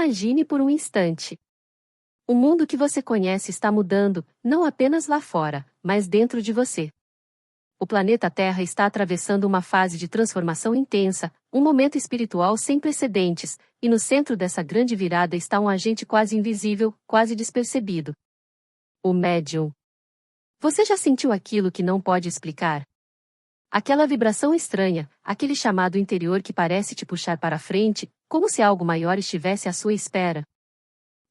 Imagine por um instante. O mundo que você conhece está mudando, não apenas lá fora, mas dentro de você. O planeta Terra está atravessando uma fase de transformação intensa, um momento espiritual sem precedentes, e no centro dessa grande virada está um agente quase invisível, quase despercebido. O médium. Você já sentiu aquilo que não pode explicar? Aquela vibração estranha, aquele chamado interior que parece te puxar para frente, como se algo maior estivesse à sua espera.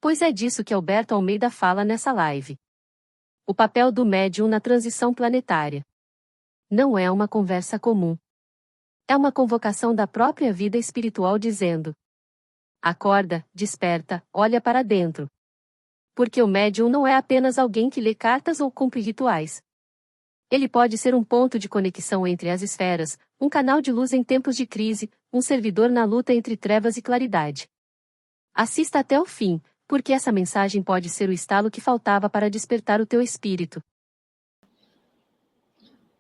Pois é disso que Alberto Almeida fala nessa live. O papel do médium na transição planetária. Não é uma conversa comum. É uma convocação da própria vida espiritual dizendo: acorda, desperta, olha para dentro. Porque o médium não é apenas alguém que lê cartas ou cumpre rituais. Ele pode ser um ponto de conexão entre as esferas, um canal de luz em tempos de crise, um servidor na luta entre trevas e claridade. Assista até o fim, porque essa mensagem pode ser o estalo que faltava para despertar o teu espírito.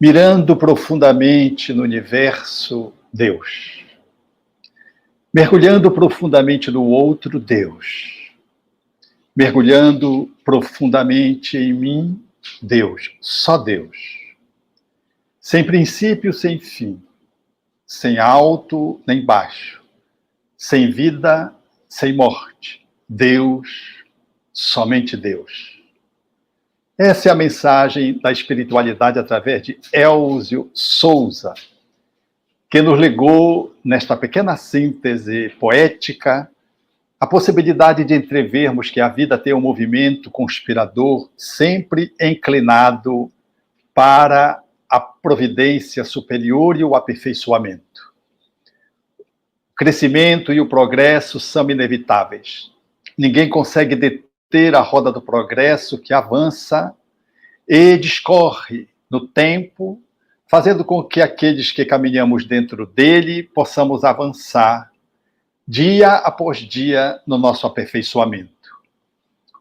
Mirando profundamente no universo, Deus. Mergulhando profundamente no outro, Deus. Mergulhando profundamente em mim, Deus. Só Deus. Sem princípio, sem fim. Sem alto nem baixo. Sem vida, sem morte. Deus, somente Deus. Essa é a mensagem da espiritualidade através de Elzio Souza, que nos legou, nesta pequena síntese poética, a possibilidade de entrevermos que a vida tem um movimento conspirador sempre inclinado para a providência superior e o aperfeiçoamento. O crescimento e o progresso são inevitáveis. Ninguém consegue deter a roda do progresso que avança e discorre no tempo, fazendo com que aqueles que caminhamos dentro dele possamos avançar dia após dia no nosso aperfeiçoamento.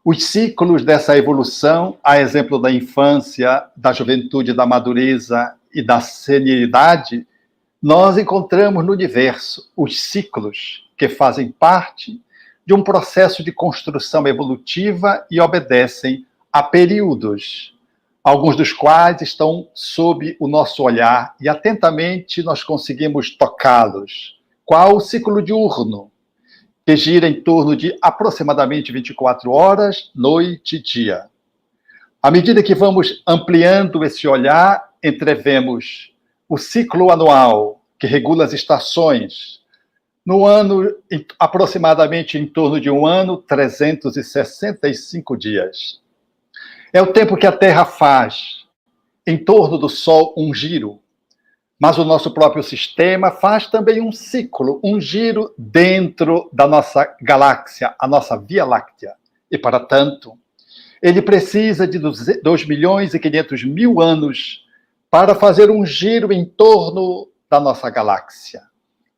Os ciclos dessa evolução, a exemplo da infância, da juventude, da madureza e da senilidade, nós encontramos no universo os ciclos que fazem parte de um processo de construção evolutiva e obedecem a períodos, alguns dos quais estão sob o nosso olhar e atentamente nós conseguimos tocá-los. Qual o ciclo diurno, que gira em torno de aproximadamente 24 horas, noite e dia. À medida que vamos ampliando esse olhar, entrevemos o ciclo anual, que regula as estações. No ano, aproximadamente em torno de um ano, 365 dias. É o tempo que a Terra faz em torno do Sol um giro. Mas o nosso próprio sistema faz também um ciclo, um giro dentro da nossa galáxia, a nossa Via Láctea. E, para tanto, ele precisa de 2.500.000 anos para fazer um giro em torno da nossa galáxia.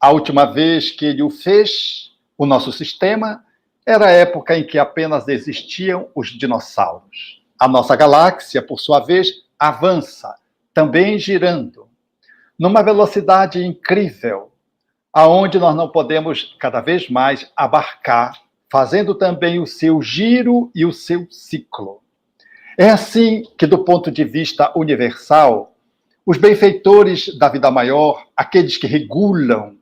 A última vez que ele o fez, o nosso sistema, era a época em que apenas existiam os dinossauros. A nossa galáxia, por sua vez, avança, também girando, numa velocidade incrível, aonde nós não podemos cada vez mais abarcar, fazendo também o seu giro e o seu ciclo. É assim que, do ponto de vista universal, os benfeitores da vida maior, aqueles que regulam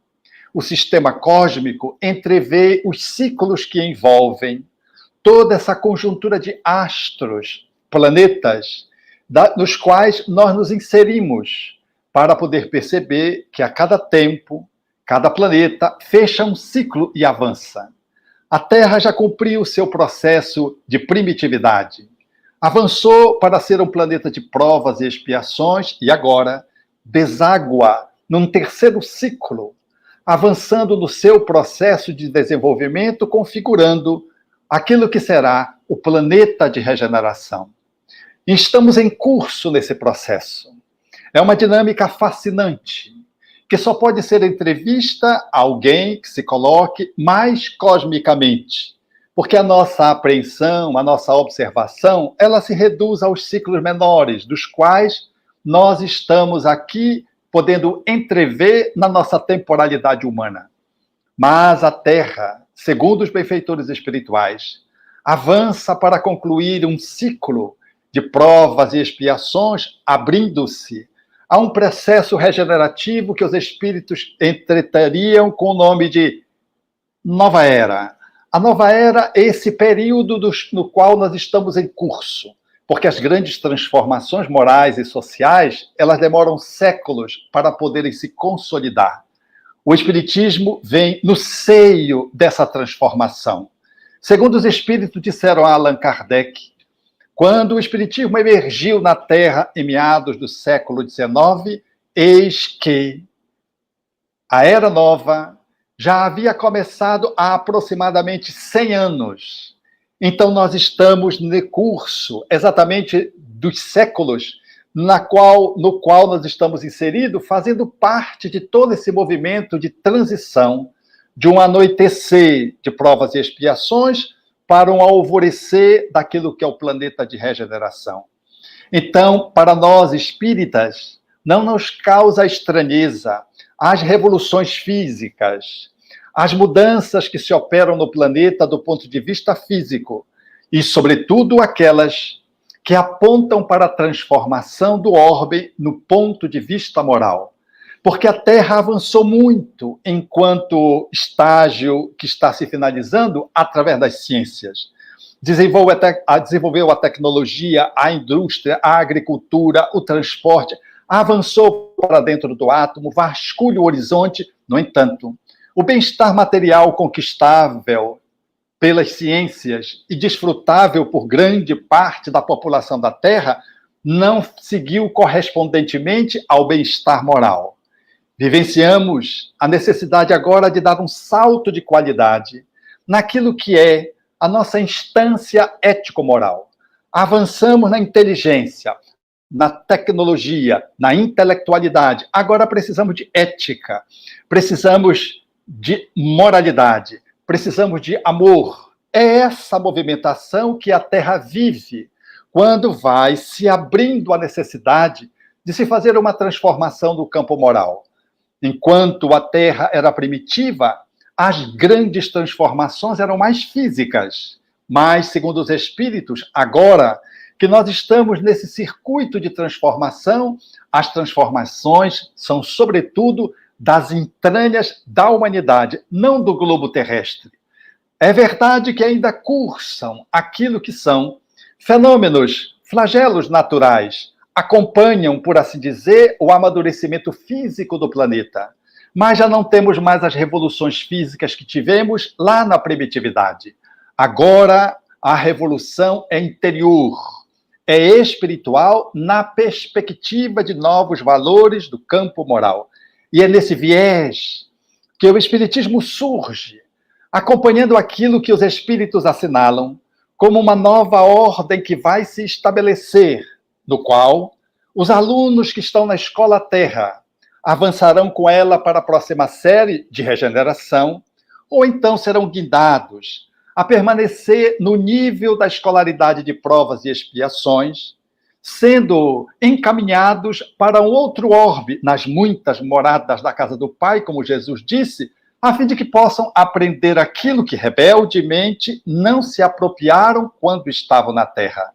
o sistema cósmico, entrevê os ciclos que envolvem toda essa conjuntura de astros, planetas, nos quais nós nos inserimos, para poder perceber que a cada tempo, cada planeta fecha um ciclo e avança. A Terra já cumpriu o seu processo de primitividade. Avançou para ser um planeta de provas e expiações e agora deságua num terceiro ciclo, avançando no seu processo de desenvolvimento, configurando aquilo que será o planeta de regeneração. E estamos em curso nesse processo. É uma dinâmica fascinante, que só pode ser entrevista a alguém que se coloque mais cosmicamente, porque a nossa apreensão, a nossa observação, ela se reduz aos ciclos menores, dos quais nós estamos aqui podendo entrever na nossa temporalidade humana. Mas a Terra, segundo os benfeitores espirituais, avança para concluir um ciclo de provas e expiações, abrindo-se a um processo regenerativo que os espíritos entretariam com o nome de Nova Era. A Nova Era é esse período no qual nós estamos em curso, porque as grandes transformações morais e sociais, elas demoram séculos para poderem se consolidar. O Espiritismo vem no seio dessa transformação. Segundo os espíritos disseram a Allan Kardec, quando o Espiritismo emergiu na Terra em meados do século XIX, eis que a Era Nova já havia começado há aproximadamente 100 anos. Então, nós estamos no curso exatamente dos séculos no qual nós estamos inseridos, fazendo parte de todo esse movimento de transição, de um anoitecer de provas e expiações para um alvorecer daquilo que é o planeta de regeneração. Então, para nós espíritas, não nos causa estranheza as revoluções físicas, as mudanças que se operam no planeta do ponto de vista físico, e, sobretudo, aquelas que apontam para a transformação do orbe no ponto de vista moral. Porque a Terra avançou muito enquanto estágio que está se finalizando através das ciências. Desenvolveu a tecnologia, a indústria, a agricultura, o transporte, avançou para dentro do átomo, vasculha o horizonte. No entanto, o bem-estar material conquistável pelas ciências e desfrutável por grande parte da população da Terra não seguiu correspondentemente ao bem-estar moral. Vivenciamos a necessidade agora de dar um salto de qualidade naquilo que é a nossa instância ético-moral. Avançamos na inteligência, na tecnologia, na intelectualidade. Agora precisamos de ética, precisamos de moralidade, precisamos de amor. É essa movimentação que a Terra vive quando vai se abrindo a necessidade de se fazer uma transformação do campo moral. Enquanto a Terra era primitiva, as grandes transformações eram mais físicas. Mas, segundo os espíritos, agora que nós estamos nesse circuito de transformação, as transformações são, sobretudo, das entranhas da humanidade, não do globo terrestre. É verdade que ainda cursam aquilo que são fenômenos, flagelos naturais, acompanham, por assim dizer, o amadurecimento físico do planeta. Mas já não temos mais as revoluções físicas que tivemos lá na primitividade. Agora, a revolução é interior, é espiritual na perspectiva de novos valores do campo moral. E é nesse viés que o Espiritismo surge, acompanhando aquilo que os espíritos assinalam como uma nova ordem que vai se estabelecer, no qual os alunos que estão na Escola Terra avançarão com ela para a próxima série de regeneração, ou então serão guindados a permanecer no nível da escolaridade de provas e expiações, sendo encaminhados para um outro orbe nas muitas moradas da casa do Pai, como Jesus disse, a fim de que possam aprender aquilo que rebeldemente não se apropriaram quando estavam na Terra.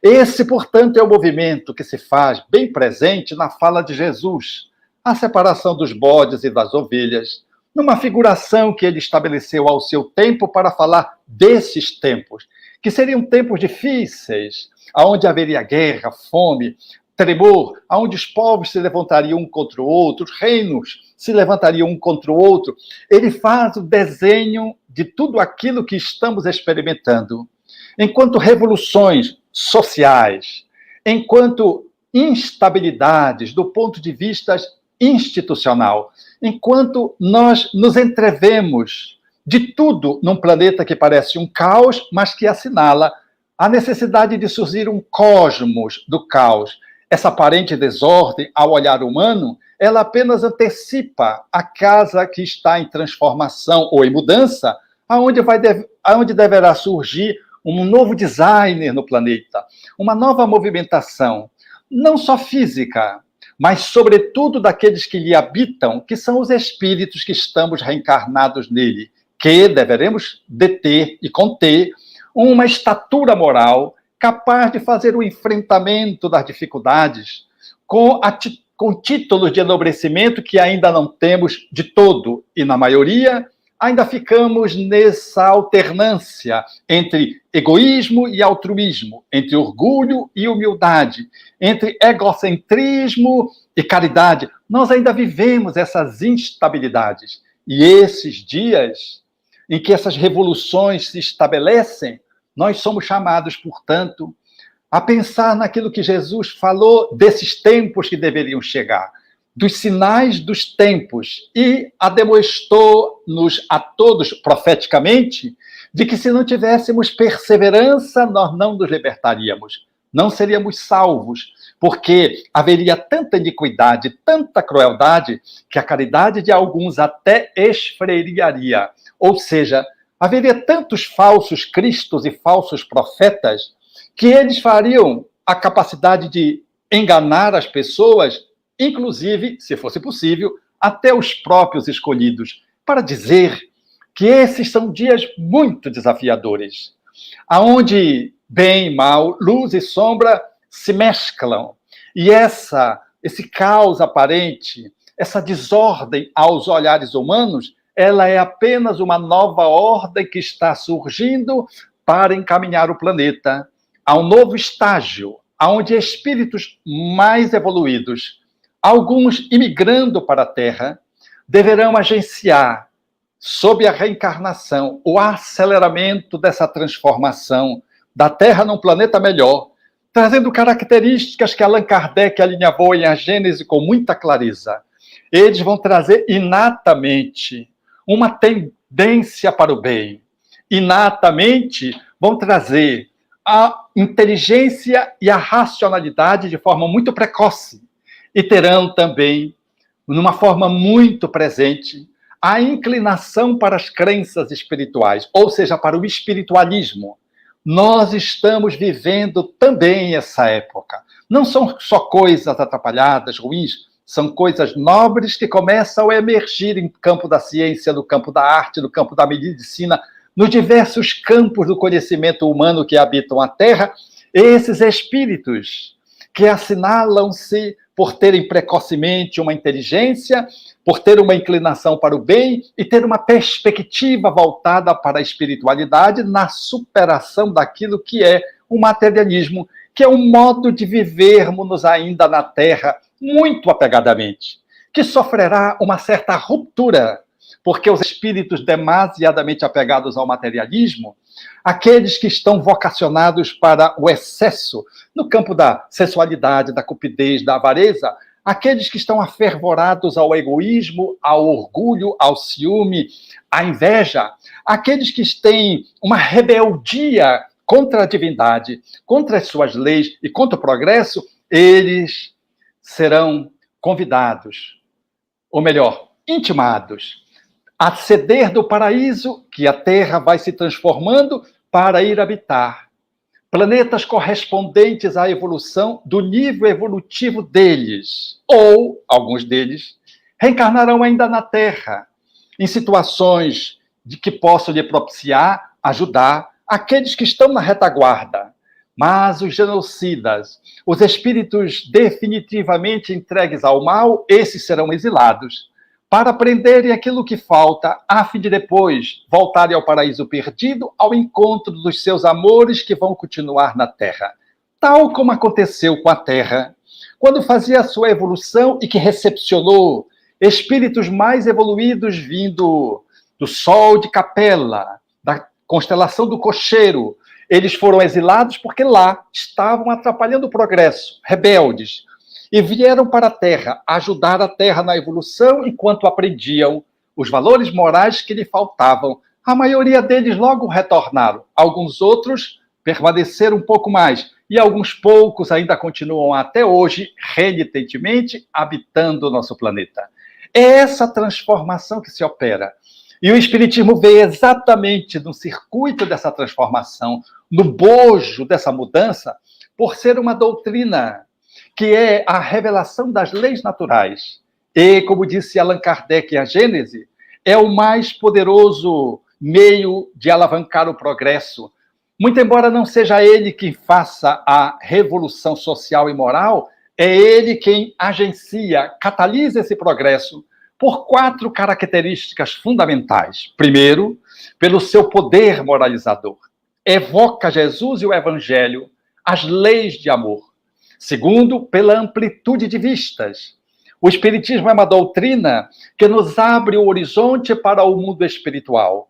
Esse, portanto, é o movimento que se faz bem presente na fala de Jesus, a separação dos bodes e das ovelhas, numa figuração que ele estabeleceu ao seu tempo para falar desses tempos, que seriam tempos difíceis, onde haveria guerra, fome, tremor, onde os povos se levantariam um contra o outro, os reinos se levantariam um contra o outro. Ele faz o desenho de tudo aquilo que estamos experimentando. Enquanto revoluções sociais, enquanto instabilidades do ponto de vista institucional, enquanto nós nos entrevemos de tudo num planeta que parece um caos, mas que assinala a necessidade de surgir um cosmos do caos. Essa aparente desordem, ao olhar humano, ela apenas antecipa a casa que está em transformação ou em mudança, aonde deverá surgir um novo designer no planeta, uma nova movimentação, não só física, mas, sobretudo, daqueles que lhe habitam, que são os espíritos que estamos reencarnados nele, que deveremos deter e conter uma estatura moral capaz de fazer o enfrentamento das dificuldades com títulos de enobrecimento que ainda não temos de todo, e na maioria ainda ficamos nessa alternância entre egoísmo e altruísmo, entre orgulho e humildade, entre egocentrismo e caridade. Nós ainda vivemos essas instabilidades. E esses dias em que essas revoluções se estabelecem, nós somos chamados, portanto, a pensar naquilo que Jesus falou desses tempos que deveriam chegar, dos sinais dos tempos, e ademoestou-nos a todos profeticamente de que se não tivéssemos perseverança, nós não nos libertaríamos, não seríamos salvos, porque haveria tanta iniquidade, tanta crueldade, que a caridade de alguns até esfriaria. Ou seja, haveria tantos falsos cristos e falsos profetas que eles fariam a capacidade de enganar as pessoas, inclusive, se fosse possível, até os próprios escolhidos, para dizer que esses são dias muito desafiadores, aonde bem e mal, luz e sombra se mesclam. E esse caos aparente, essa desordem aos olhares humanos, ela é apenas uma nova ordem que está surgindo para encaminhar o planeta a um novo estágio, onde espíritos mais evoluídos, alguns imigrando para a Terra, deverão agenciar, sob a reencarnação, o aceleramento dessa transformação da Terra num planeta melhor, trazendo características que Allan Kardec alinhavou em A Gênese com muita clareza. Eles vão trazer inatamente uma tendência para o bem. Inatamente vão trazer a inteligência e a racionalidade de forma muito precoce. E terão também, numa forma muito presente, a inclinação para as crenças espirituais, ou seja, para o espiritualismo. Nós estamos vivendo também essa época. Não são só coisas atrapalhadas, ruins, são coisas nobres que começam a emergir em campo da ciência, no campo da arte, no campo da medicina, nos diversos campos do conhecimento humano que habitam a Terra. Esses espíritos que assinalam-se por terem precocemente uma inteligência, por ter uma inclinação para o bem e ter uma perspectiva voltada para a espiritualidade na superação daquilo que é o materialismo, que é um modo de vivermos ainda na Terra muito apegadamente, que sofrerá uma certa ruptura, porque os espíritos demasiadamente apegados ao materialismo, aqueles que estão vocacionados para o excesso no campo da sensualidade, da cupidez, da avareza, aqueles que estão afervorados ao egoísmo, ao orgulho, ao ciúme, à inveja, aqueles que têm uma rebeldia contra a divindade, contra as suas leis e contra o progresso, eles serão convidados, ou melhor, intimados, a ceder do paraíso que a Terra vai se transformando para ir habitar. Planetas correspondentes à evolução do nível evolutivo deles. Ou, alguns deles, reencarnarão ainda na Terra, em situações de que possam lhe propiciar, ajudar aqueles que estão na retaguarda. Mas os genocidas, os espíritos definitivamente entregues ao mal, esses serão exilados, para aprenderem aquilo que falta, a fim de depois voltarem ao paraíso perdido, ao encontro dos seus amores que vão continuar na Terra. Tal como aconteceu com a Terra, quando fazia a sua evolução e que recepcionou espíritos mais evoluídos vindo do Sol de Capela, da constelação do Cocheiro. Eles foram exilados porque lá estavam atrapalhando o progresso, rebeldes, e vieram para a Terra, ajudar a Terra na evolução enquanto aprendiam os valores morais que lhe faltavam. A maioria deles logo retornaram. Alguns outros permaneceram um pouco mais. E alguns poucos ainda continuam até hoje, renitentemente, habitando o nosso planeta. É essa transformação que se opera. E o Espiritismo vê exatamente no circuito dessa transformação, no bojo dessa mudança, por ser uma doutrina que é a revelação das leis naturais. E, como disse Allan Kardec em A Gênese, é o mais poderoso meio de alavancar o progresso. Muito embora não seja ele quem faça a revolução social e moral, é ele quem agencia, catalisa esse progresso por 4 características fundamentais. Primeiro, pelo seu poder moralizador. Evoca Jesus e o Evangelho, as leis de amor. Segundo, pela amplitude de vistas. O Espiritismo é uma doutrina que nos abre o horizonte para o mundo espiritual,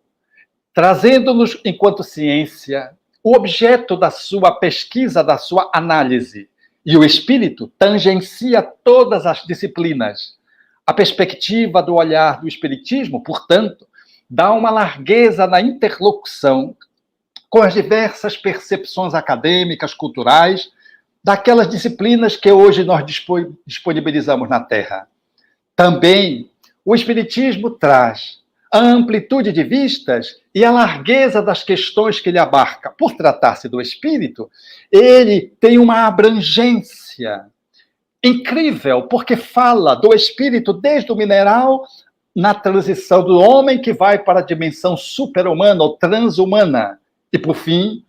trazendo-nos, enquanto ciência, o objeto da sua pesquisa, da sua análise. E o espírito tangencia todas as disciplinas. A perspectiva do olhar do espiritismo, portanto, dá uma largueza na interlocução com as diversas percepções acadêmicas, culturais, daquelas disciplinas que hoje nós disponibilizamos na Terra. Também o espiritismo traz a amplitude de vistas e a largueza das questões que ele abarca. Por tratar-se do espírito, ele tem uma abrangência incrível, porque fala do espírito desde o mineral, na transição do homem que vai para a dimensão super-humana ou transhumana. E, por fim,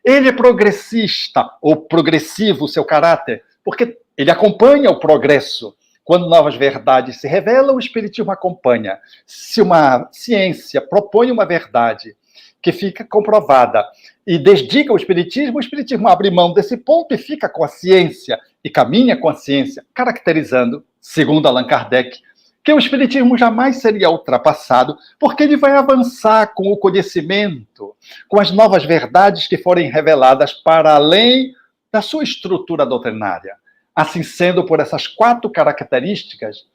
ele é progressista, ou progressivo, o seu caráter, porque ele acompanha o progresso. Quando novas verdades se revelam, o espiritismo acompanha. Se uma ciência propõe uma verdade que fica comprovada e desdiga o espiritismo abre mão desse ponto e fica com a ciência, e caminha com a ciência, caracterizando, segundo Allan Kardec, que o espiritismo jamais seria ultrapassado, porque ele vai avançar com o conhecimento, com as novas verdades que forem reveladas para além da sua estrutura doutrinária. Assim sendo, por essas 4 características,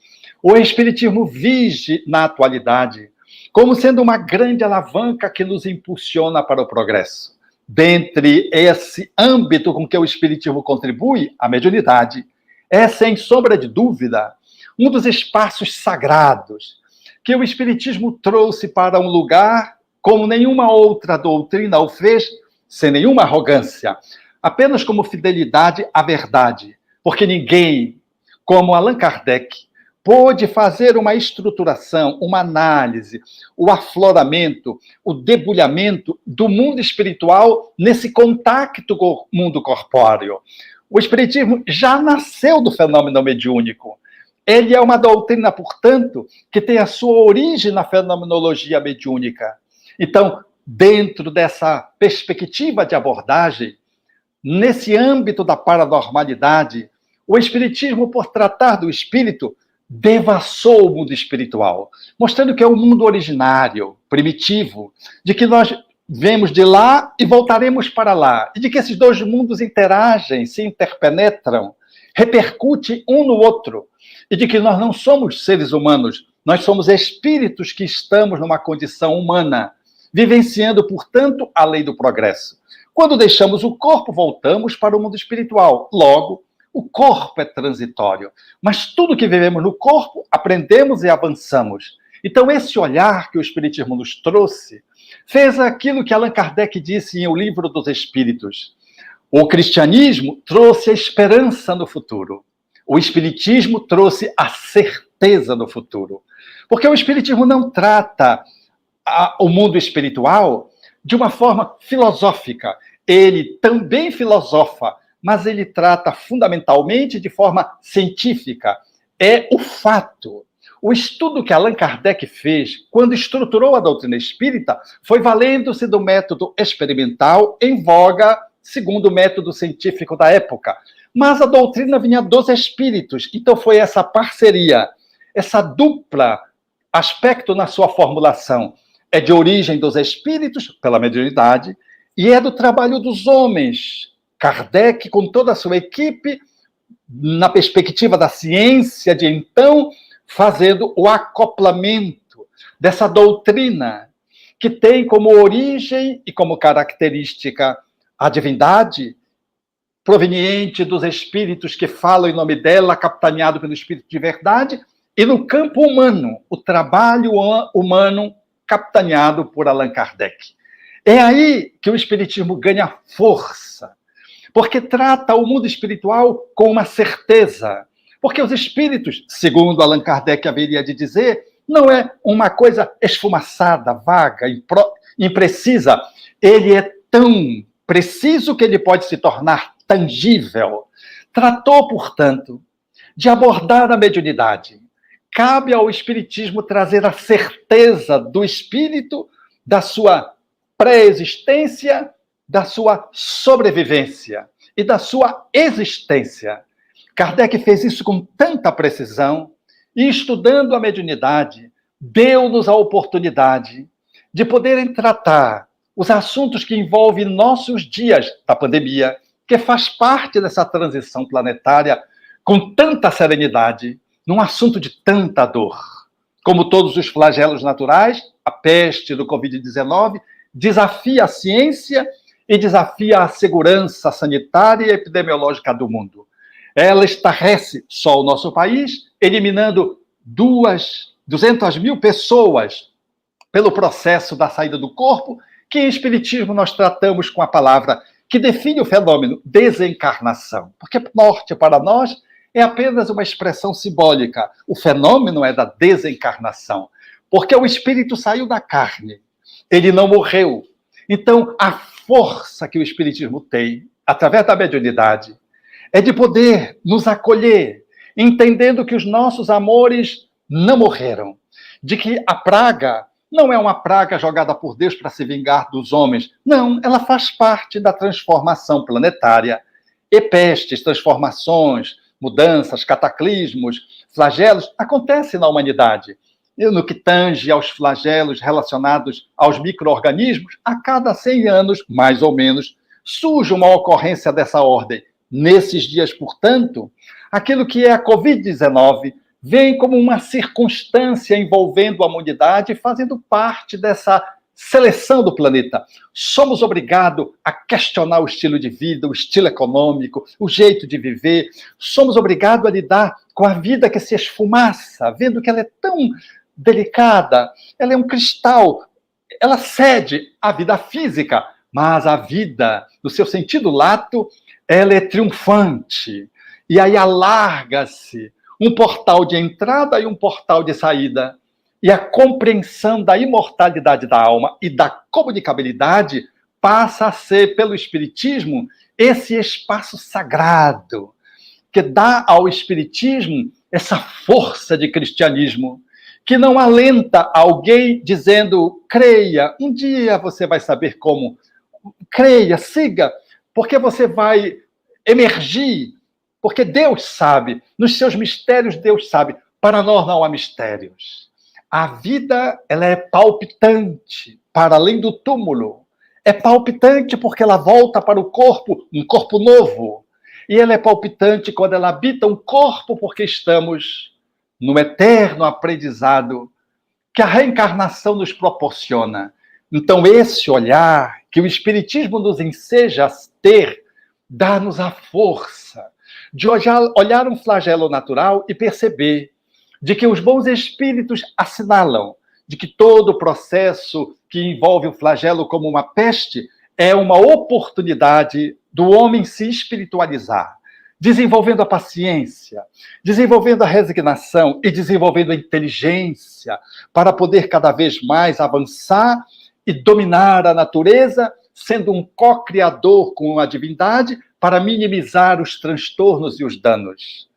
o espiritismo vige na atualidade como sendo uma grande alavanca que nos impulsiona para o progresso. Dentre esse âmbito com que o espiritismo contribui, a mediunidade é, sem sombra de dúvida, um dos espaços sagrados que o espiritismo trouxe para um lugar como nenhuma outra doutrina o fez, sem nenhuma arrogância, apenas como fidelidade à verdade, porque ninguém, como Allan Kardec, pôde fazer uma estruturação, uma análise, o afloramento, o debulhamento do mundo espiritual nesse contato com o mundo corpóreo. O espiritismo já nasceu do fenômeno mediúnico. Ele é uma doutrina, portanto, que tem a sua origem na fenomenologia mediúnica. Então, dentro dessa perspectiva de abordagem, nesse âmbito da paranormalidade, o espiritismo, por tratar do espírito, devassou o mundo espiritual, mostrando que é um mundo originário, primitivo, de que nós vemos de lá e voltaremos para lá, e de que esses 2 mundos interagem, se interpenetram, repercutem um no outro, e de que nós não somos seres humanos, nós somos espíritos que estamos numa condição humana, vivenciando, portanto, a lei do progresso. Quando deixamos o corpo, voltamos para o mundo espiritual. Logo, o corpo é transitório, mas tudo que vivemos no corpo, aprendemos e avançamos. Então, esse olhar que o Espiritismo nos trouxe, fez aquilo que Allan Kardec disse em O Livro dos Espíritos. O cristianismo trouxe a esperança no futuro. O Espiritismo trouxe a certeza no futuro. Porque o Espiritismo não trata o mundo espiritual de uma forma filosófica. Ele também filosofa, mas ele trata fundamentalmente de forma científica. É o fato. O estudo que Allan Kardec fez, quando estruturou a doutrina espírita, foi valendo-se do método experimental em voga, segundo o método científico da época. Mas a doutrina vinha dos espíritos, então foi essa parceria, essa dupla aspecto na sua formulação. É de origem dos espíritos, pela mediunidade, e é do trabalho dos homens. Kardec, com toda a sua equipe, na perspectiva da ciência de então, fazendo o acoplamento dessa doutrina, que tem como origem e como característica a divindade, proveniente dos espíritos que falam em nome dela, capitaneado pelo Espírito de verdade, e no campo humano, o trabalho humano capitaneado por Allan Kardec. É aí que o Espiritismo ganha força, porque trata o mundo espiritual com uma certeza. Porque os espíritos, segundo Allan Kardec haveria de dizer, não é uma coisa esfumaçada, vaga, imprecisa. Ele é tão preciso que ele pode se tornar tangível. Tratou, portanto, de abordar a mediunidade. Cabe ao Espiritismo trazer a certeza do espírito, da sua pré-existência, da sua sobrevivência e da sua existência. Kardec fez isso com tanta precisão e, estudando a mediunidade, deu-nos a oportunidade de poderem tratar os assuntos que envolvem nossos dias da pandemia, que faz parte dessa transição planetária com tanta serenidade, num assunto de tanta dor. Como todos os flagelos naturais, a peste do Covid-19 desafia a ciência e desafia a segurança sanitária e epidemiológica do mundo. Ela estarrece só o nosso país, eliminando 200 mil pessoas pelo processo da saída do corpo, que em Espiritismo nós tratamos com a palavra que define o fenômeno, desencarnação. Porque morte para nós é apenas uma expressão simbólica. O fenômeno é da desencarnação. Porque o espírito saiu da carne. Ele não morreu. Então, a força que o Espiritismo tem, através da mediunidade, é de poder nos acolher, entendendo que os nossos amores não morreram. De que a praga não é uma praga jogada por Deus para se vingar dos homens. Não, ela faz parte da transformação planetária. E pestes, transformações, mudanças, cataclismos, flagelos, acontecem na humanidade. E no que tange aos flagelos relacionados aos micro-organismos, a cada 100 anos, mais ou menos, surge uma ocorrência dessa ordem. Nesses dias, portanto, aquilo que é a Covid-19 vem como uma circunstância envolvendo a humanidade, fazendo parte dessa seleção do planeta. Somos obrigados a questionar o estilo de vida, o estilo econômico, o jeito de viver. Somos obrigados a lidar com a vida que se esfumaça, vendo que ela é tão delicada, ela é um cristal, ela cede à vida física, mas a vida, no seu sentido lato, ela é triunfante. E aí alarga-se um portal de entrada e um portal de saída. E a compreensão da imortalidade da alma e da comunicabilidade passa a ser, pelo Espiritismo, esse espaço sagrado, que dá ao Espiritismo essa força de cristianismo, que não alenta alguém dizendo, creia, um dia você vai saber como. Creia, siga, porque você vai emergir, porque Deus sabe, nos seus mistérios Deus sabe, para nós não há mistérios. A vida, ela é palpitante, para além do túmulo. É palpitante porque ela volta para o corpo, um corpo novo. E ela é palpitante quando ela habita um corpo, porque estamos no eterno aprendizado que a reencarnação nos proporciona. Então, esse olhar que o Espiritismo nos enseja a ter, dá-nos a força de olhar um flagelo natural e perceber de que os bons espíritos assinalam de que todo o processo que envolve o flagelo como uma peste é uma oportunidade do homem se espiritualizar, desenvolvendo a paciência, desenvolvendo a resignação e desenvolvendo a inteligência para poder cada vez mais avançar e dominar a natureza, sendo um co-criador com a divindade para minimizar os transtornos e os danos.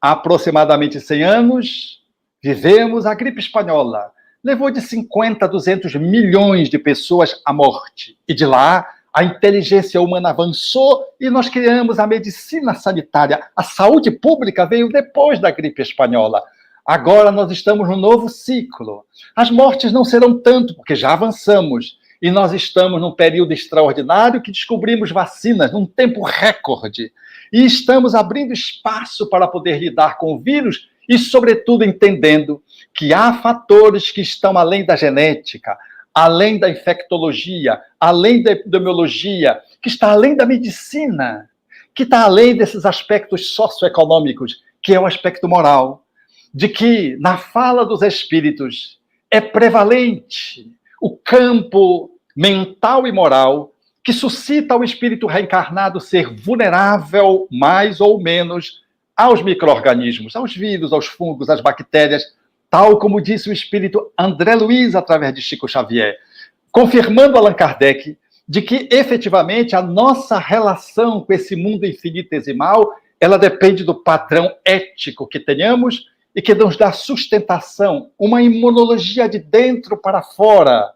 Há aproximadamente 100 anos, vivemos a gripe espanhola. Levou de 50 a 200 milhões de pessoas à morte. E de lá, a inteligência humana avançou e nós criamos a medicina sanitária. A saúde pública veio depois da gripe espanhola. Agora nós estamos num novo ciclo. As mortes não serão tanto, porque já avançamos. E nós estamos num período extraordinário que descobrimos vacinas num tempo recorde. E estamos abrindo espaço para poder lidar com o vírus e, sobretudo, entendendo que há fatores que estão além da genética, além da infectologia, além da epidemiologia, que está além da medicina, que está além desses aspectos socioeconômicos, que é o aspecto moral, de que, na fala dos espíritos, é prevalente o campo mental e moral que suscita o espírito reencarnado ser vulnerável, mais ou menos, aos micro-organismos, aos vírus, aos fungos, às bactérias, tal como disse o espírito André Luiz através de Chico Xavier, confirmando Allan Kardec de que efetivamente a nossa relação com esse mundo infinitesimal, ela depende do padrão ético que tenhamos e que nos dá sustentação, uma imunologia de dentro para fora,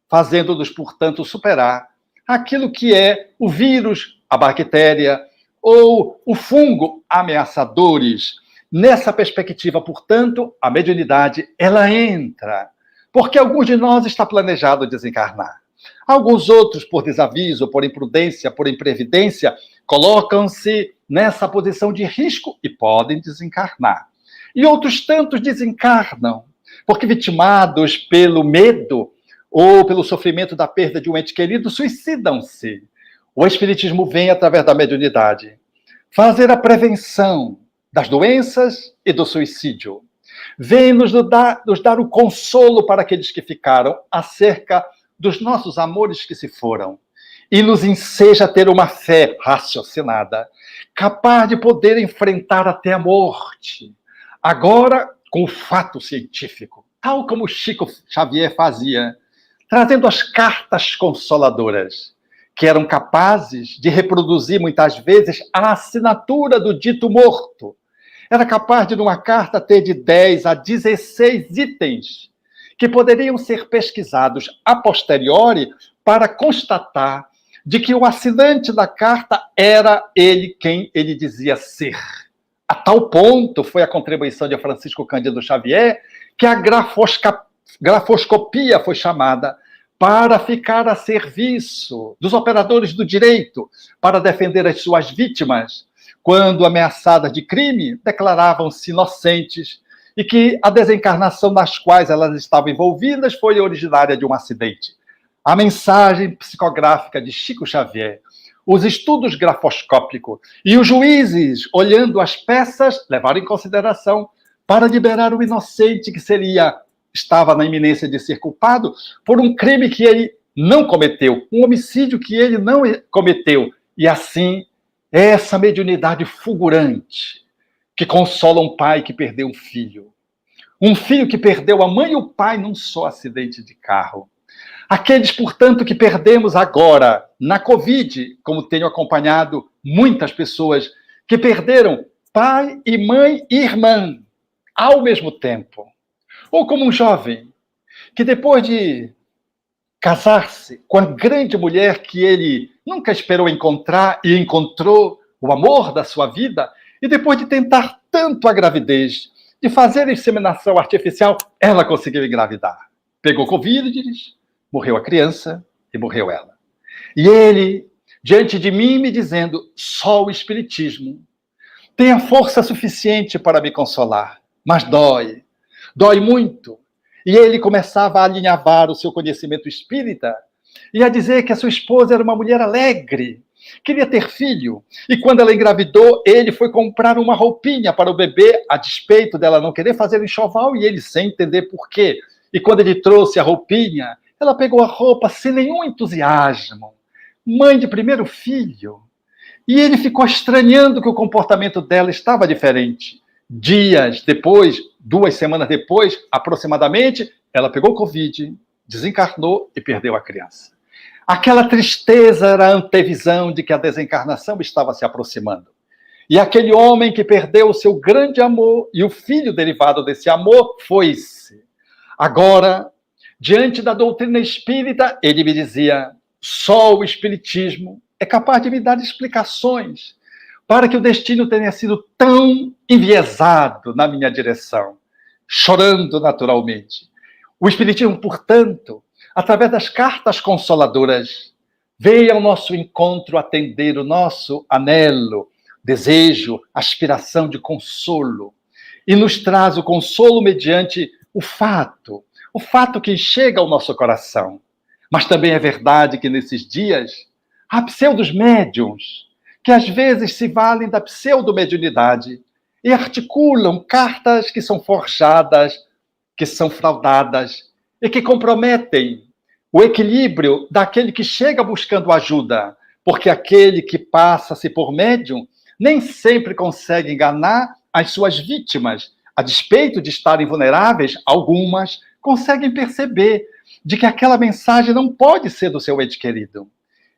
fazendo-nos, portanto, superar aquilo que é o vírus, a bactéria ou o fungo ameaçadores. Nessa perspectiva, portanto, a mediunidade, ela entra, porque alguns de nós está planejado desencarnar. Alguns outros, por desaviso, por imprudência, por imprevidência, colocam-se nessa posição de risco e podem desencarnar. E outros tantos desencarnam, porque vitimados pelo medo ou pelo sofrimento da perda de um ente querido, suicidam-se. O Espiritismo vem, através da mediunidade, fazer a prevenção das doenças e do suicídio. Vem nos dar o consolo para aqueles que ficaram acerca dos nossos amores que se foram. E nos enseja a ter uma fé raciocinada, capaz de poder enfrentar até a morte. Agora, com o fato científico, tal como Chico Xavier fazia, trazendo as cartas consoladoras, que eram capazes de reproduzir muitas vezes a assinatura do dito morto. Era capaz de, numa carta, ter de 10 a 16 itens, que poderiam ser pesquisados a posteriori para constatar de que o assinante da carta era ele quem ele dizia ser. A tal ponto foi a contribuição de Francisco Cândido Xavier que a grafoscopia foi chamada para ficar a serviço dos operadores do direito, para defender as suas vítimas, quando ameaçadas de crime, declaravam-se inocentes e que a desencarnação nas quais elas estavam envolvidas foi originária de um acidente. A mensagem psicográfica de Chico Xavier, os estudos grafoscópicos e os juízes, olhando as peças, levaram em consideração para liberar o inocente que estava na iminência de ser culpado por um crime que ele não cometeu, um homicídio que ele não cometeu. E assim, essa mediunidade fulgurante que consola um pai que perdeu um filho que perdeu a mãe e o pai num só acidente de carro. Aqueles, portanto, que perdemos agora na Covid, como tenho acompanhado muitas pessoas que perderam pai e mãe e irmã ao mesmo tempo. Ou como um jovem que depois de casar-se com a grande mulher que ele nunca esperou encontrar e encontrou o amor da sua vida, e depois de tentar tanto a gravidez, de fazer a inseminação artificial, ela conseguiu engravidar. Pegou Covid, morreu a criança e morreu ela. E ele, diante de mim, me dizendo, só o Espiritismo tem a força suficiente para me consolar, mas dói muito. E ele começava a alinhavar o seu conhecimento espírita e a dizer que a sua esposa era uma mulher alegre, queria ter filho. E quando ela engravidou, ele foi comprar uma roupinha para o bebê, a despeito dela não querer fazer enxoval, e ele sem entender por quê. E quando ele trouxe a roupinha, ela pegou a roupa sem nenhum entusiasmo. Mãe de primeiro filho. E ele ficou estranhando que o comportamento dela estava diferente. Dias depois, 2 semanas depois, aproximadamente, ela pegou Covid, desencarnou e perdeu a criança. Aquela tristeza era a antevisão de que a desencarnação estava se aproximando. E aquele homem que perdeu o seu grande amor e o filho derivado desse amor foi-se. Agora, diante da doutrina espírita, ele me dizia, só o Espiritismo é capaz de me dar explicações para que o destino tenha sido tão enviesado na minha direção, chorando naturalmente. O Espiritismo, portanto, através das cartas consoladoras, veio ao nosso encontro atender o nosso anelo, desejo, aspiração de consolo, e nos traz o consolo mediante o fato que chega ao nosso coração. Mas também é verdade que nesses dias há pseudos médiuns que às vezes se valem da pseudomediunidade e articulam cartas que são forjadas, que são fraudadas e que comprometem o equilíbrio daquele que chega buscando ajuda, porque aquele que passa-se por médium nem sempre consegue enganar as suas vítimas, a despeito de estarem vulneráveis, algumas conseguem perceber de que aquela mensagem não pode ser do seu ente querido.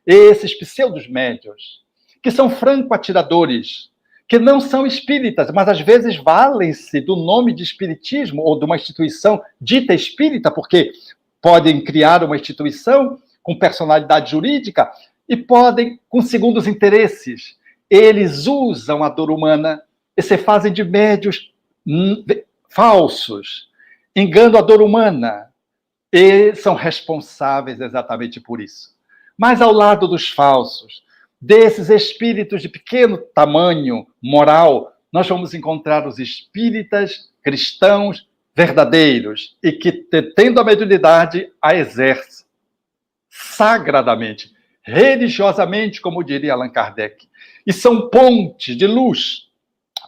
Esses pseudos médios, que são franco-atiradores, que não são espíritas, mas às vezes valem-se do nome de espiritismo ou de uma instituição dita espírita, porque podem criar uma instituição com personalidade jurídica e podem, com segundos interesses, eles usam a dor humana e se fazem de médios falsos, enganam a dor humana e são responsáveis exatamente por isso. Mas ao lado dos falsos, desses espíritos de pequeno tamanho moral, nós vamos encontrar os espíritas cristãos verdadeiros e que, tendo a mediunidade, a exerce sagradamente, religiosamente, como diria Allan Kardec. E são pontes de luz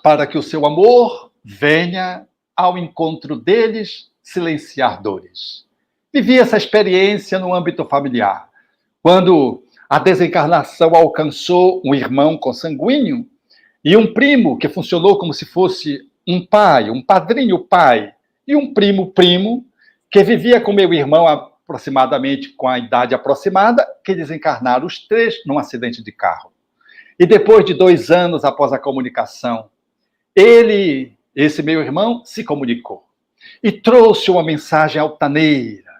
para que o seu amor venha ao encontro deles silenciar dores. Vivi essa experiência no âmbito familiar. Quando a desencarnação alcançou um irmão consanguíneo e um primo que funcionou como se fosse um pai, um padrinho pai, e um primo que vivia com meu irmão aproximadamente com a idade aproximada, que desencarnaram os três num acidente de carro. E depois de 2 anos após a comunicação, esse meu irmão, se comunicou e trouxe uma mensagem altaneira.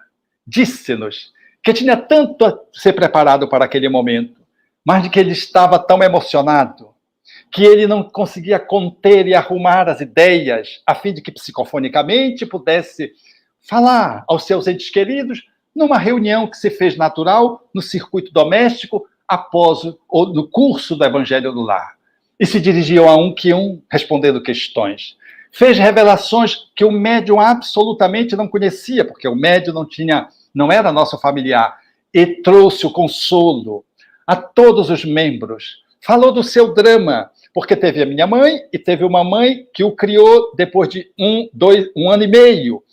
Disse-nos que tinha tanto a ser preparado para aquele momento, mas de que ele estava tão emocionado que ele não conseguia conter e arrumar as ideias a fim de que psicofonicamente pudesse falar aos seus entes queridos numa reunião que se fez natural no circuito doméstico após no curso do Evangelho do Lar. E se dirigiu a um que um respondendo questões. Fez revelações que o médium absolutamente não conhecia, porque o médium não era nosso familiar, e trouxe o consolo a todos os membros. Falou do seu drama, porque teve a minha mãe e teve uma mãe que o criou depois de 1 ano e meio.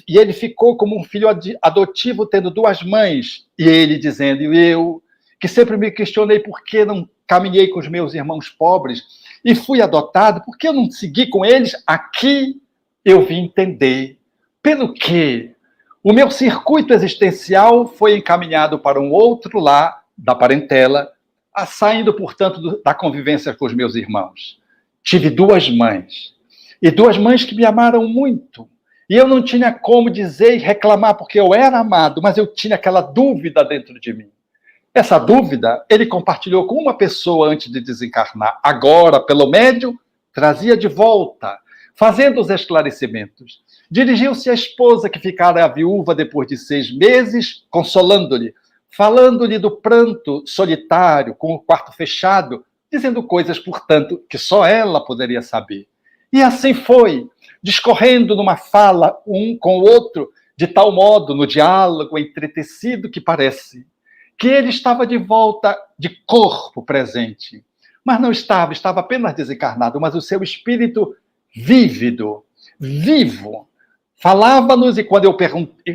E ele ficou como um filho adotivo, tendo 2 mães. E ele dizendo, eu, que sempre me questionei por que não caminhei com os meus irmãos pobres e fui adotado, por que eu não segui com eles? Aqui eu vim entender pelo que o meu circuito existencial foi encaminhado para um outro lar da parentela, saindo, portanto, da convivência com os meus irmãos. Tive 2 mães, e 2 mães que me amaram muito, e eu não tinha como dizer e reclamar, porque eu era amado, mas eu tinha aquela dúvida dentro de mim. Essa dúvida ele compartilhou com uma pessoa antes de desencarnar. Agora, pelo médium, trazia de volta, fazendo os esclarecimentos. Dirigiu-se à esposa que ficara viúva depois de 6 meses, consolando-lhe, falando-lhe do pranto solitário, com o quarto fechado, dizendo coisas, portanto, que só ela poderia saber. E assim foi, discorrendo numa fala um com o outro, de tal modo, no diálogo entretecido que parece, que ele estava de volta de corpo presente. Mas não estava apenas desencarnado, mas o seu espírito vívido, vivo. Falava-nos, e quando eu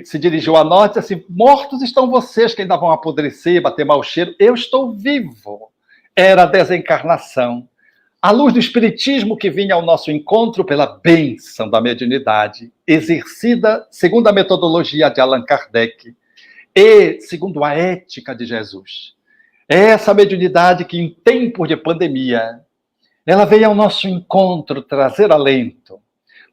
se dirigiu a nós, disse assim, mortos estão vocês que ainda vão apodrecer, bater mau cheiro. Eu estou vivo. Era a desencarnação. A luz do espiritismo que vinha ao nosso encontro pela bênção da mediunidade, exercida segundo a metodologia de Allan Kardec e segundo a ética de Jesus. É essa mediunidade que, em tempos de pandemia, ela veio ao nosso encontro trazer alento,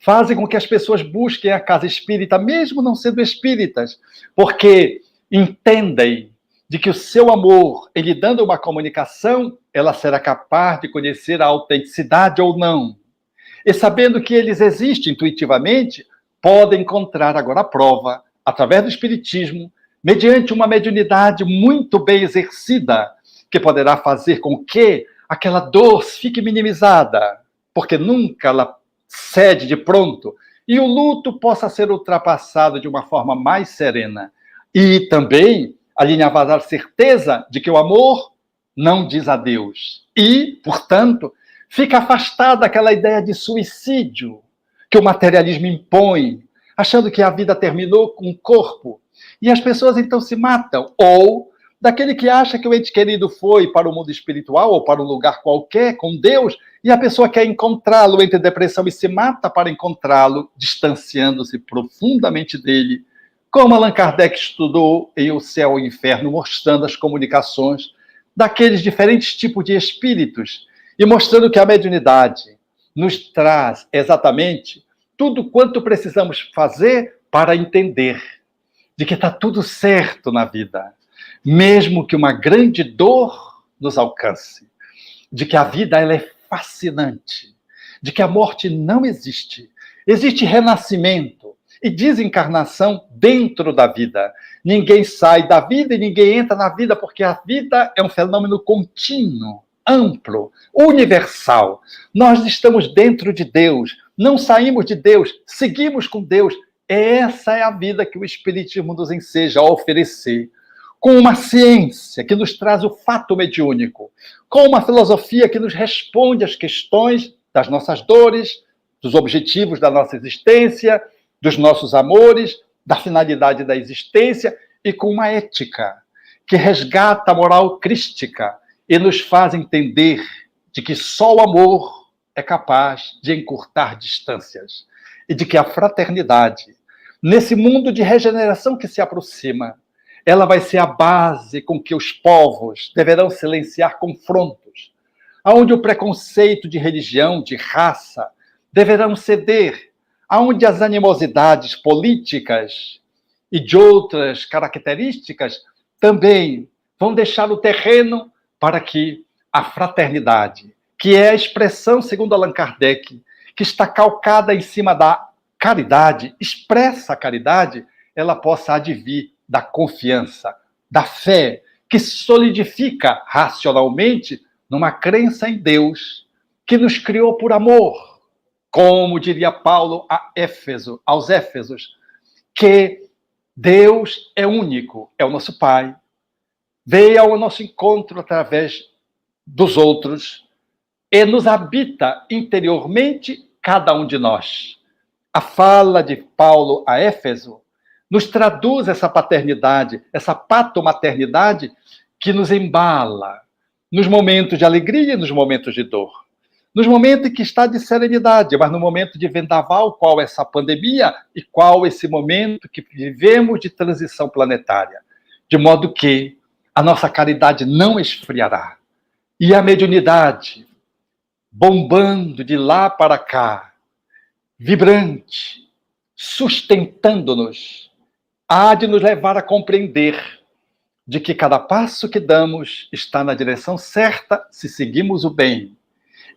fazem com que as pessoas busquem a casa espírita, mesmo não sendo espíritas, porque entendem de que o seu amor, ele dando uma comunicação, ela será capaz de conhecer a autenticidade ou não. E sabendo que eles existem intuitivamente, podem encontrar agora a prova, através do espiritismo, mediante uma mediunidade muito bem exercida, que poderá fazer com que aquela dor fique minimizada, porque nunca ela cede de pronto, e o luto possa ser ultrapassado de uma forma mais serena. E também alinhavar a certeza de que o amor não diz adeus. E, portanto, fica afastada aquela ideia de suicídio que o materialismo impõe, achando que a vida terminou com o corpo. E as pessoas então se matam. Ou daquele que acha que o ente querido foi para o mundo espiritual ou para um lugar qualquer com Deus E a pessoa quer encontrá-lo, entra em depressão e se mata para encontrá-lo, distanciando-se profundamente dele, como Allan Kardec estudou em O Céu e o Inferno, mostrando as comunicações daqueles diferentes tipos de espíritos e mostrando que a mediunidade nos traz exatamente tudo quanto precisamos fazer para entender de que está tudo certo na vida, mesmo que uma grande dor nos alcance, de que a vida ela é fascinante, de que a morte não existe. Existe renascimento e desencarnação dentro da vida. Ninguém sai da vida e ninguém entra na vida, porque a vida é um fenômeno contínuo, amplo, universal. Nós estamos dentro de Deus, não saímos de Deus, seguimos com Deus. Essa é a vida que o Espiritismo nos enseja a oferecer, com uma ciência que nos traz o fato mediúnico, com uma filosofia que nos responde às questões das nossas dores, dos objetivos da nossa existência, dos nossos amores, da finalidade da existência, e com uma ética que resgata a moral crística e nos faz entender de que só o amor é capaz de encurtar distâncias e de que a fraternidade, nesse mundo de regeneração que se aproxima, ela vai ser a base com que os povos deverão silenciar confrontos, aonde o preconceito de religião, de raça, deverão ceder, aonde as animosidades políticas e de outras características também vão deixar o terreno para que a fraternidade, que é a expressão, segundo Allan Kardec, que está calcada em cima da caridade, expressa a caridade, ela possa advir da confiança, da fé, que se solidifica racionalmente numa crença em Deus, que nos criou por amor, como diria Paulo aos Éfesos, que Deus é único, é o nosso Pai, veio ao nosso encontro através dos outros e nos habita interiormente cada um de nós. A fala de Paulo a Éfeso nos traduz essa paternidade, essa patomaternidade que nos embala nos momentos de alegria e nos momentos de dor. Nos momentos em que está de serenidade, mas no momento de vendaval, qual essa pandemia e qual esse momento que vivemos de transição planetária. De modo que a nossa caridade não esfriará. E a mediunidade, bombando de lá para cá, vibrante, sustentando-nos, há de nos levar a compreender de que cada passo que damos está na direção certa se seguimos o bem.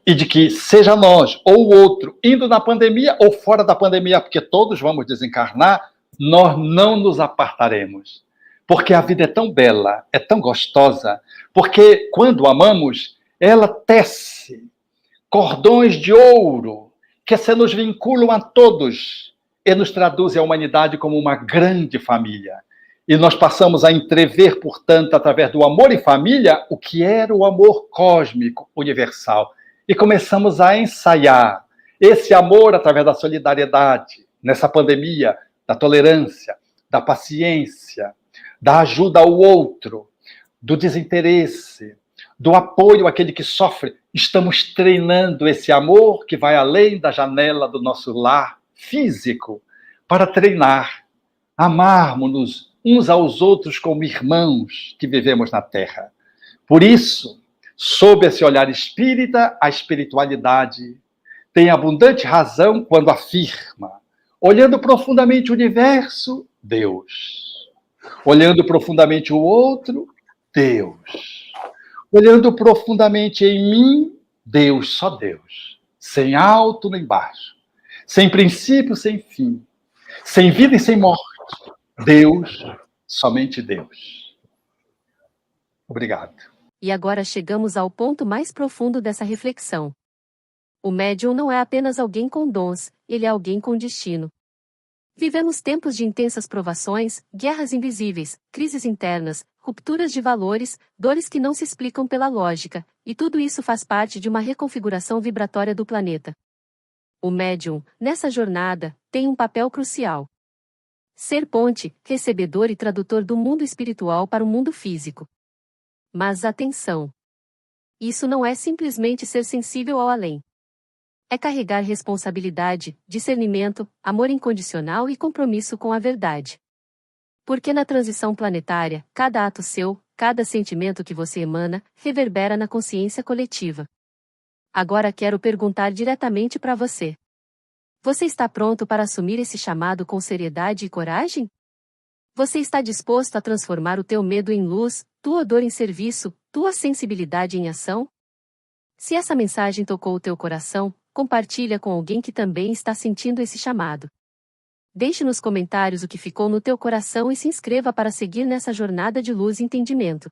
E de que, seja nós ou o outro, indo na pandemia ou fora da pandemia, porque todos vamos desencarnar, nós não nos apartaremos. Porque a vida é tão bela, é tão gostosa, porque quando amamos, ela tece cordões de ouro que se nos vinculam a todos e nos traduzem a humanidade como uma grande família. E nós passamos a entrever, portanto, através do amor em família, o que era o amor cósmico, universal. E começamos a ensaiar esse amor através da solidariedade, nessa pandemia, da tolerância, da paciência, da ajuda ao outro, do desinteresse, do apoio àquele que sofre. Estamos treinando esse amor que vai além da janela do nosso lar físico, para treinar, amarmos-nos uns aos outros como irmãos que vivemos na Terra. Por isso, sob esse olhar espírita, a espiritualidade tem abundante razão quando afirma, olhando profundamente o universo, Deus. Olhando profundamente o outro, Deus. Olhando profundamente em mim, Deus, só Deus. Sem alto nem baixo. Sem princípio, sem fim. Sem vida e sem morte. Deus, somente Deus. Obrigado. E agora chegamos ao ponto mais profundo dessa reflexão. O médium não é apenas alguém com dons, ele é alguém com destino. Vivemos tempos de intensas provações, guerras invisíveis, crises internas, rupturas de valores, dores que não se explicam pela lógica, e tudo isso faz parte de uma reconfiguração vibratória do planeta. O médium, nessa jornada, tem um papel crucial. Ser ponte, recebedor e tradutor do mundo espiritual para o mundo físico. Mas atenção! Isso não é simplesmente ser sensível ao além. É carregar responsabilidade, discernimento, amor incondicional e compromisso com a verdade. Porque na transição planetária, cada ato seu, cada sentimento que você emana, reverbera na consciência coletiva. Agora quero perguntar diretamente para você. Você está pronto para assumir esse chamado com seriedade e coragem? Você está disposto a transformar o teu medo em luz, tua dor em serviço, tua sensibilidade em ação? Se essa mensagem tocou o teu coração, compartilha com alguém que também está sentindo esse chamado. Deixe nos comentários o que ficou no teu coração e se inscreva para seguir nessa jornada de luz e entendimento.